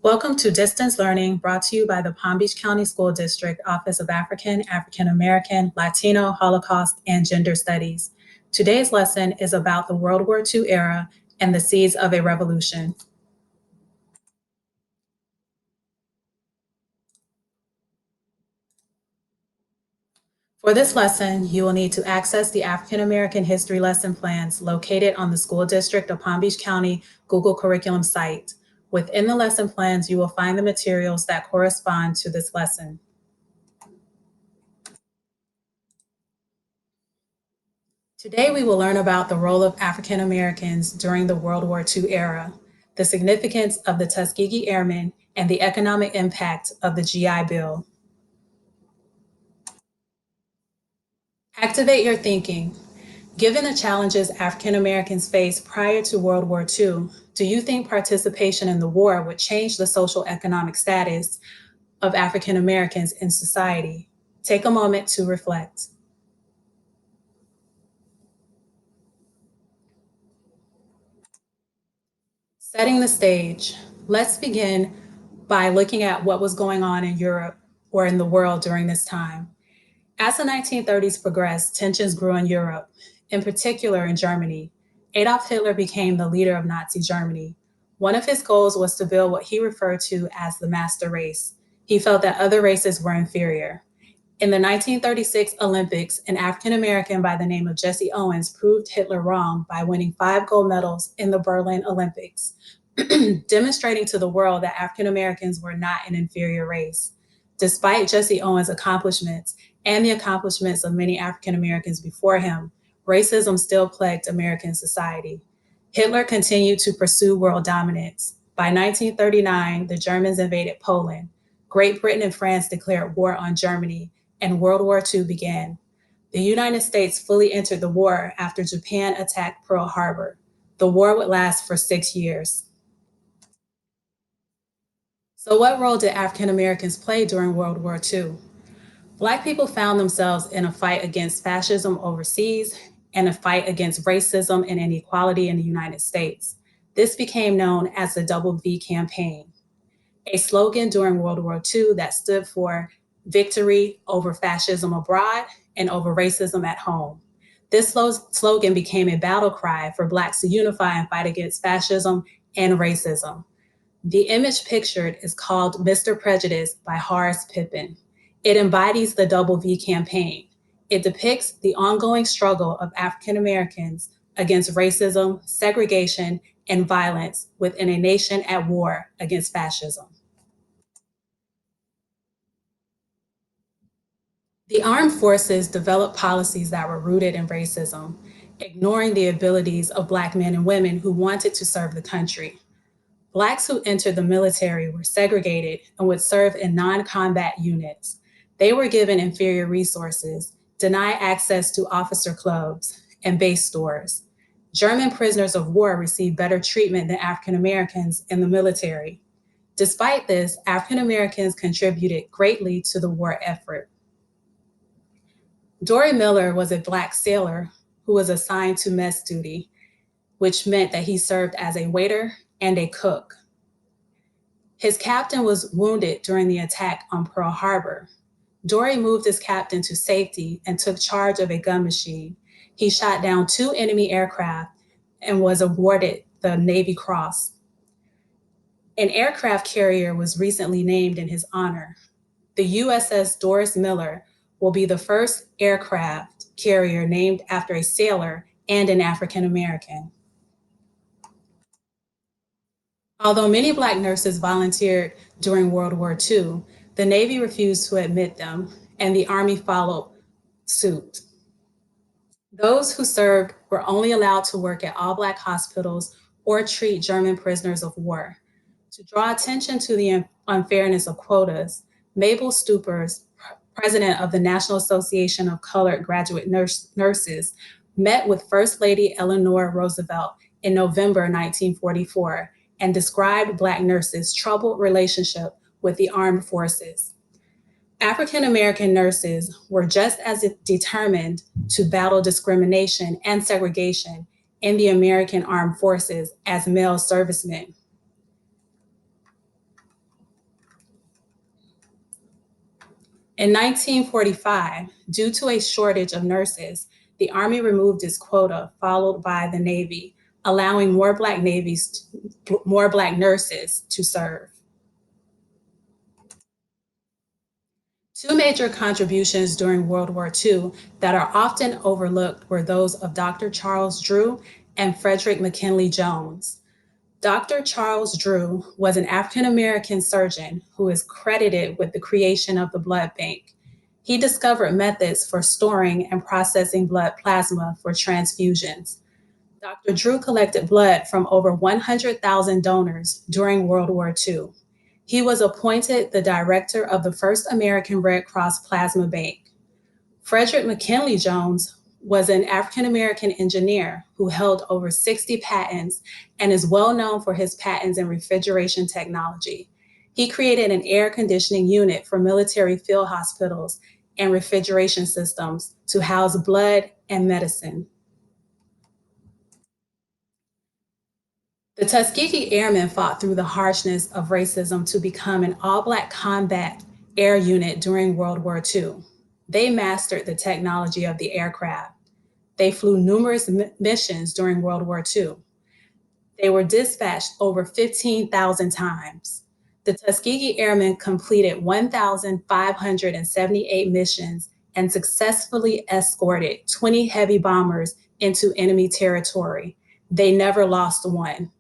Welcome to Distance Learning, brought to you by the Palm Beach County School District Office of African, African American, Latino, Holocaust, and Gender Studies. Today's lesson is about the World War II era and the seeds of a revolution. For this lesson, you will need to access the African American History lesson plans located on the School District of Palm Beach County Google Curriculum site. Within the lesson plans, you will find the materials that correspond to this lesson. Today, we will learn about the role of African Americans during the World War II era, the significance of the Tuskegee Airmen, and the economic impact of the GI Bill. Activate your thinking. Given the challenges African Americans faced prior to World War II, do you think participation in the war would change the social economic status of African Americans in society? Take a moment to reflect. Setting the stage. Let's begin by looking at what was going on in Europe or in the world during this time. As the 1930s progressed, tensions grew in Europe, in particular in Germany. Adolf Hitler became the leader of Nazi Germany. One of his goals was to build what he referred to as the master race. He felt that other races were inferior. In the 1936 Olympics, an African American by the name of Jesse Owens proved Hitler wrong by winning 5 gold medals in the Berlin Olympics, demonstrating to the world that African Americans were not an inferior race. Despite Jesse Owens' accomplishments and the accomplishments of many African Americans before him, racism still plagued American society. Hitler continued to pursue world dominance. By 1939, the Germans invaded Poland. Great Britain and France declared war on Germany, and World War II began. The United States fully entered the war after Japan attacked Pearl Harbor. The war would last for 6 years. So, what role did African Americans play during World War II? Black people found themselves in a fight against fascism overseas and a fight against racism and inequality in the United States. This became known as the WWII campaign, a slogan during World War II that stood for victory over fascism abroad and over racism at home. This slogan became a battle cry for Blacks to unify and fight against fascism and racism. The image pictured is called Mr. Prejudice by Horace Pippin. It embodies the WWII campaign. It depicts the ongoing struggle of African Americans against racism, segregation, and violence within a nation at war against fascism. The armed forces developed policies that were rooted in racism, ignoring the abilities of Black men and women who wanted to serve the country. Blacks who entered the military were segregated and would serve in non-combat units. They were given inferior resources, denied access to officer clubs and base stores. German prisoners of war received better treatment than African Americans in the military. Despite this, African Americans contributed greatly to the war effort. Dory Miller was a Black sailor who was assigned to mess duty, which meant that he served as a waiter and a cook. His captain was wounded during the attack on Pearl Harbor. Dory moved his captain to safety and took charge of a gun machine. He shot down 2 enemy aircraft and was awarded the Navy Cross. An aircraft carrier was recently named in his honor. The USS Doris Miller will be the first aircraft carrier named after a sailor and an African American. Although many Black nurses volunteered during World War II, the Navy refused to admit them, and the Army followed suit. Those who served were only allowed to work at all Black hospitals or treat German prisoners of war. To draw attention to the unfairness of quotas, Mabel Stupers, president of the National Association of Colored Graduate Nurses, met with First Lady Eleanor Roosevelt in November 1944 and described Black nurses' troubled relationship with the armed forces. African American nurses were just as determined to battle discrimination and segregation in the American armed forces as male servicemen. In 1945, due to a shortage of nurses, the Army removed its quota, followed by the Navy, allowing more Black nurses to serve. Two major contributions during World War II that are often overlooked were those of Dr. Charles Drew and Frederick McKinley Jones. Dr. Charles Drew was an African American surgeon who is credited with the creation of the blood bank. He discovered methods for storing and processing blood plasma for transfusions. Dr. Drew collected blood from over 100,000 donors during World War II. He was appointed the director of the first American Red Cross Plasma Bank. Frederick McKinley Jones was an African American engineer who held over 60 patents and is well known for his patents in refrigeration technology. He created an air conditioning unit for military field hospitals and refrigeration systems to house blood and medicine. The Tuskegee Airmen fought through the harshness of racism to become an all-Black combat air unit during World War II. They mastered the technology of the aircraft. They flew numerous missions during World War II. They were dispatched over 15,000 times. The Tuskegee Airmen completed 1,578 missions and successfully escorted 20 heavy bombers into enemy territory. They never lost one.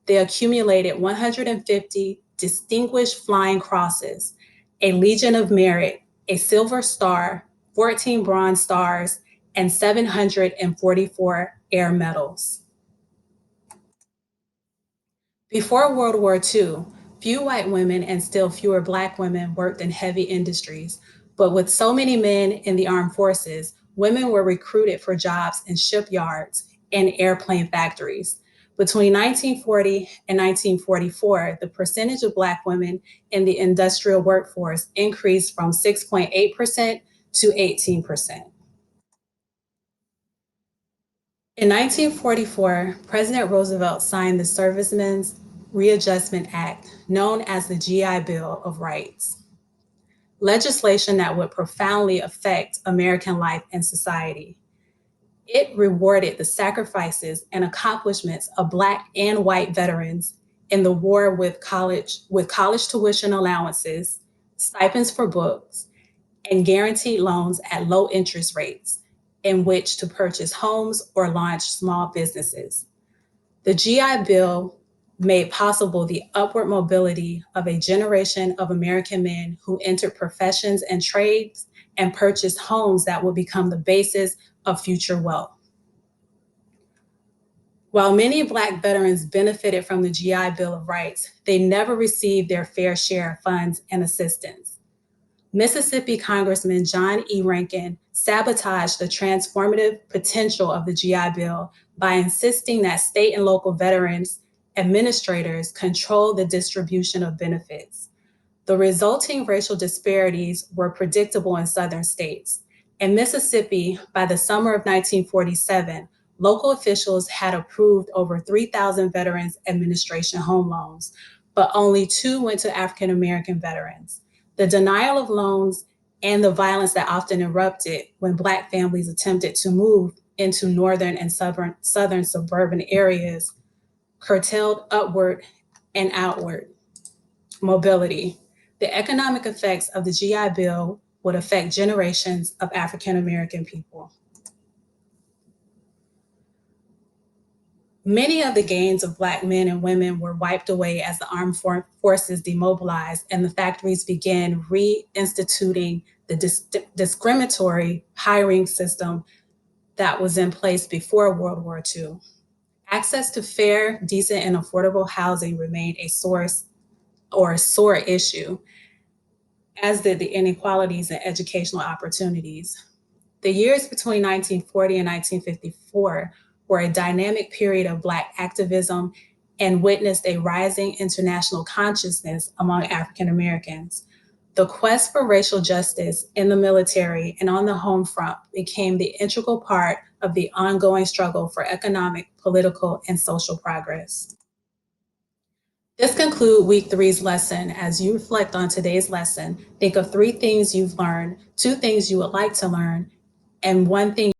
They accumulated 150 Distinguished Flying Crosses, a Legion of Merit, a Silver Star, 14 Bronze Stars, and 744 Air Medals. Before World War II, few white women and still fewer Black women worked in heavy industries, but with so many men in the armed forces, women were recruited for jobs in shipyards and airplane factories. Between 1940 and 1944, the percentage of Black women in the industrial workforce increased from 6.8% to 18%. In 1944, President Roosevelt signed the Servicemen's Readjustment Act, known as the GI Bill of Rights, legislation that would profoundly affect American life and society. It rewarded the sacrifices and accomplishments of Black and white veterans in the war with college tuition allowances, stipends for books, and guaranteed loans at low interest rates in which to purchase homes or launch small businesses. The GI Bill made possible the upward mobility of a generation of American men who entered professions and trades and purchased homes that would become the basis of future wealth. While many Black veterans benefited from the GI Bill of Rights, they never received their fair share of funds and assistance. Mississippi Congressman John E. Rankin sabotaged the transformative potential of the GI Bill by insisting that state and local veterans administrators control the distribution of benefits. The resulting racial disparities were predictable in Southern states. In Mississippi, by the summer of 1947, local officials had approved over 3,000 Veterans Administration home loans, but only 2 went to African American veterans. The denial of loans and the violence that often erupted when Black families attempted to move into northern and southern suburban areas curtailed upward and outward mobility. The economic effects of the GI Bill would affect generations of African American people. Many of the gains of Black men and women were wiped away as the armed forces demobilized and the factories began reinstituting the discriminatory hiring system that was in place before World War II. Access to fair, decent, and affordable housing remained a sore issue, as did the inequalities in educational opportunities. The years between 1940 and 1954 were a dynamic period of Black activism and witnessed a rising international consciousness among African Americans. The quest for racial justice in the military and on the home front became the integral part of the ongoing struggle for economic, political, and social progress. This concludes week three's lesson. As you reflect on today's lesson, think of 3 things you've learned, 2 things you would like to learn, and 1 thing